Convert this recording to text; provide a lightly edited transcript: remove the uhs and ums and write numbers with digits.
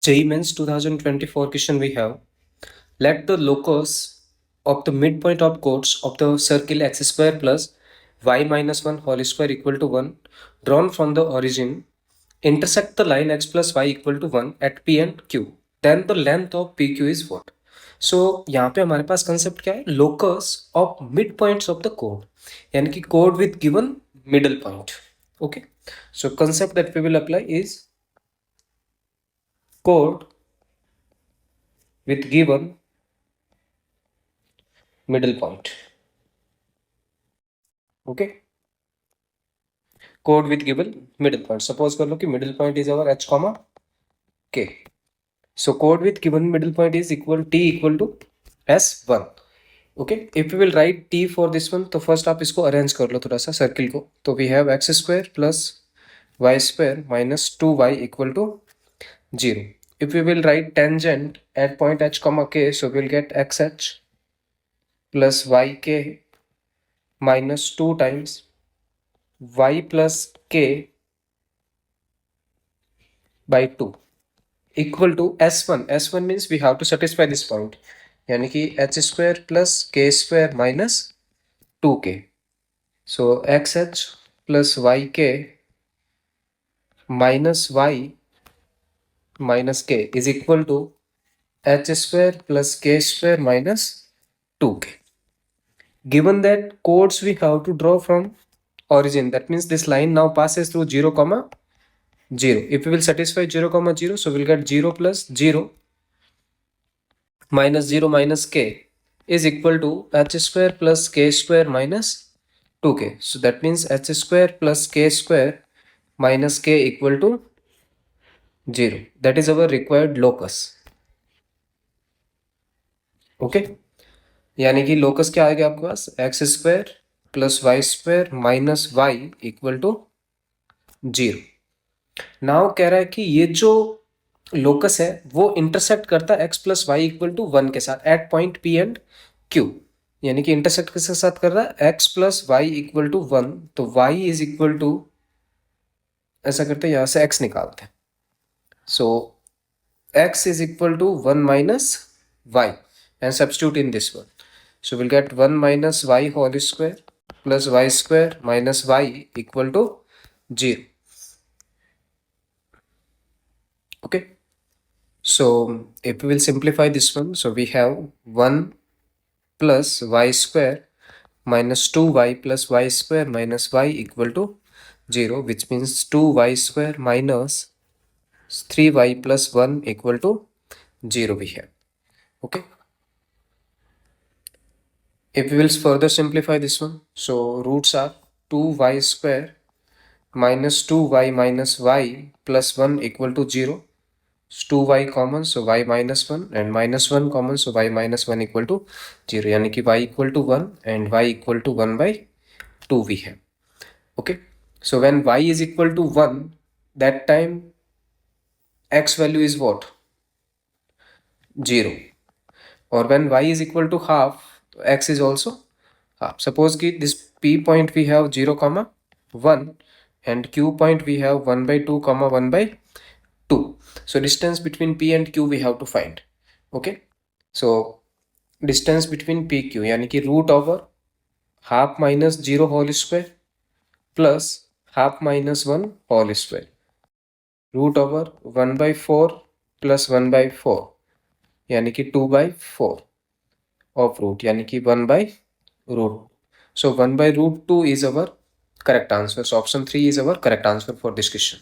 JEE Mains 2024 question we have. Let the locus of the midpoint of chords of the circle x square plus y minus 1 whole square equal to 1 drawn from the origin intersect the line x plus y equal to 1 at P and Q. Then the length of PQ is what? So यहाँ पे हमारे पास concept क्या है? Locus of mid points of the कोड, यानी कि कोड with given middle point. Okay, so concept that we will apply is chord with given middle point. Okay, chord with given middle point. Suppose कर लो कि middle point is our h comma k. So chord with given middle point is equal t equal to s1. Okay, if we will write t for this one, तो first आप इसको arrange कर लो थोड़ा सा circle को. तो we have x square plus y square minus 2y equal to 0. If we will write tangent at point h comma k, so we'll get xh plus yk minus 2 times y plus k by 2 equal to s1. s1 means we have to satisfy this point, यानी कि h square plus k square minus 2k. So xh plus yk minus y minus k is equal to h square plus k square minus 2k. Given that chords we have to draw from origin, that means this line now passes through 0 comma 0. If we will satisfy 0 comma 0, so we'll get 0 plus 0 minus k is equal to h square plus k square minus 2k. So that means h square plus k square minus k equal to 0. That is our required locus. Okay, यानी कि locus क्या आएगा आपके पास? X square plus Y square minus Y equal to 0. Now कह रहा है कि ये जो लोकस है वो इंटरसेक्ट करता है x plus y equal to 1 के साथ at point P and Q, यानी कि इंटरसेक्ट किसके साथ कर रहा है? X plus y equal to 1. तो वाई इज इक्वल टू, ऐसा करते हैं यहाँ से एक्स निकालते हैं. So X is equal to 1 minus Y and substitute in this one. So we'll get 1 minus y whole square plus y square minus y equal to 0. Okay, so if we will simplify this one, so we have 1 plus y square minus 2y plus y square minus y equal to 0, which means 2y square minus 3y plus 1 equal to 0 we have. Okay, if we will further simplify this one, so roots are 2y square minus 2y minus y plus 1 equal to 0. 2y common, so y minus 1, and minus 1 common, so y minus 1 equal to 0, यानी कि y equal to 1 and y equal to 1 by 2 we have. Okay, so when y is equal to 1, that time x value is what? 0. Or when y is equal to half, x is also half. Suppose कि this p point we have 0 comma 1 and q point we have 1 by 2 comma 1 by 2. So distance between p and q we have to find. Okay, so distance between p q यानी कि root over half minus 0 whole square plus half minus 1 whole square, root over 1 by 4 plus 1 by 4 यानी कि 2 by 4 of root, यानी कि 1 by root. So 1 by root 2 is our correct answer. So option 3 is our correct answer for this question.